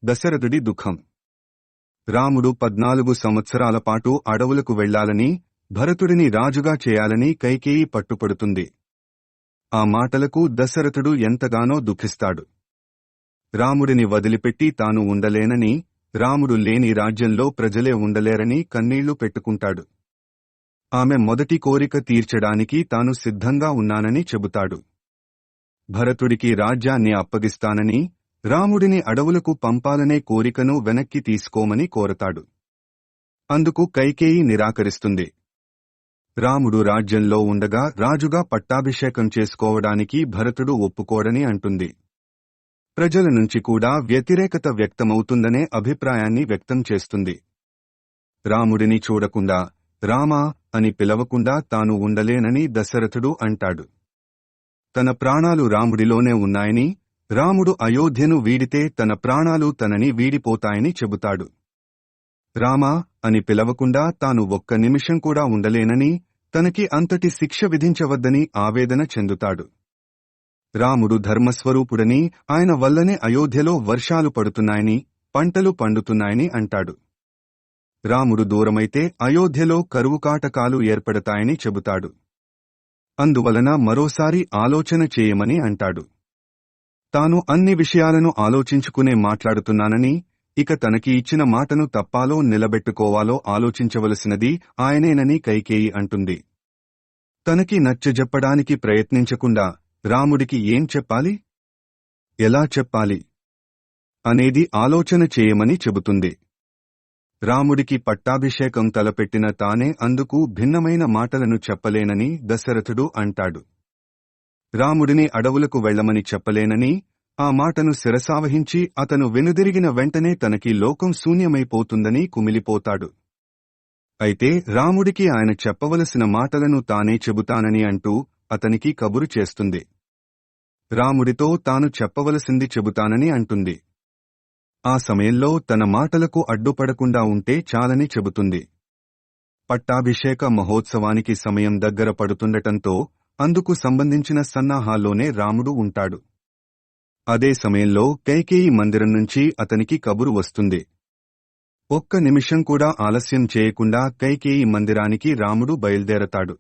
దశరథుడి దుఃఖం. రాముడు 14 సంవత్సరాల పాటు అడవులకు వెళ్లాలని, భరతుడిని రాజుగా చేయాలని కైకేయి పట్టుపడుతుంది. ఆ మాటలకు దశరథుడు ఎంతగానో దుఃఖిస్తాడు. రాముడిని వదిలిపెట్టి తాను ఉండలేనని, రాముడు లేని రాజ్యంలో ప్రజలే ఉండలేరని కన్నీళ్లు పెట్టుకుంటాడు. ఆమె మొదటి కోరిక తీర్చడానికి తాను సిద్ధంగా ఉన్నానని చెబుతాడు. భరతుడికి రాజ్యాన్ని అప్పగిస్తానని, రాముడిని అడవులకు పంపాలనే కోరికను వెనక్కి తీసుకోమని కోరతాడు. అందుకు కైకేయి నిరాకరిస్తుంది. రాముడు రాజ్యంలో ఉండగా రాజుగా పట్టాభిషేకం చేసుకోవడానికి భరతుడు ఒప్పుకోడని అంటుంది. ప్రజల నుంచి కూడా వ్యతిరేకత వ్యక్తమవుతుందనే అభిప్రాయాన్ని వ్యక్తం చేస్తుంది. రాముడిని చూడకుండా, రామా అని పిలవకుండా తాను ఉండలేనని దశరథుడు అంటాడు. తన ప్రాణాలు రాముడిలోనే ఉన్నాయని, రాముడు అయోధ్యను వీడితే తన ప్రాణాలు తనని వీడిపోతాయని చెబుతాడు. రామా అని పిలవకుండా తాను ఒక్క నిమిషం కూడా ఉండలేనని, తనకి అంతటి శిక్ష విధించవద్దని ఆవేదన చెందుతాడు. రాముడు ధర్మస్వరూపుడని, ఆయన వల్లనే అయోధ్యలో వర్షాలు పడుతున్నాయని, పంటలు పండుతున్నాయని అంటాడు. రాముడు దూరమైతే అయోధ్యలో కరువుకాటకాలు ఏర్పడతాయని చెబుతాడు. అందువలన మరోసారి ఆలోచన చేయమని అంటాడు. తాను అన్ని విషయాలను ఆలోచించుకునే మాట్లాడుతున్నానని, ఇక తనకి ఇచ్చిన మాటను తప్పాలో నిలబెట్టుకోవాలో ఆలోచించవలసినది ఆయనేనని కైకేయి అంటుంది. తనకి నచ్చజెప్పడానికి ప్రయత్నించకుండా రాముడికి ఏం చెప్పాలి, ఎలా చెప్పాలి అనేది ఆలోచన చేయమని చెబుతుంది. రాముడికి పట్టాభిషేకం తలపెట్టిన తానే అందుకు భిన్నమైన మాటలను చెప్పలేనని దశరథుడు అంటాడు. రాముడిని అడవులకు వెళ్లమని చెప్పలేనని, ఆ మాటను శిరసావహించి అతను వెనుదిరిగిన వెంటనే తనకి లోకం శూన్యమైపోతుందని కుమిలిపోతాడు. అయితే రాముడికి ఆయన చెప్పవలసిన మాటలను తానే చెబుతానని అంటూ అతనికి కబురు చేస్తుంది. రాముడితో తాను చెప్పవలసింది చెబుతానని అంటుంది. ఆ సమయంలో తన మాటలకు అడ్డుపడకుండా ఉంటే చాలని చెబుతుంది. పట్టాభిషేక మహోత్సవానికి సమయం దగ్గర పడుతుండటంతో అందుకు సంబంధించిన సన్నాహాల్లోనే రాముడు ఉంటాడు. అదే సమయంలో కైకేయి మందిరం నుంచి అతనికి కబురు వస్తుంది. ఒక్క నిమిషం కూడా ఆలస్యం చేయకుండా కైకేయి మందిరానికి రాముడు బయల్దేరతాడు.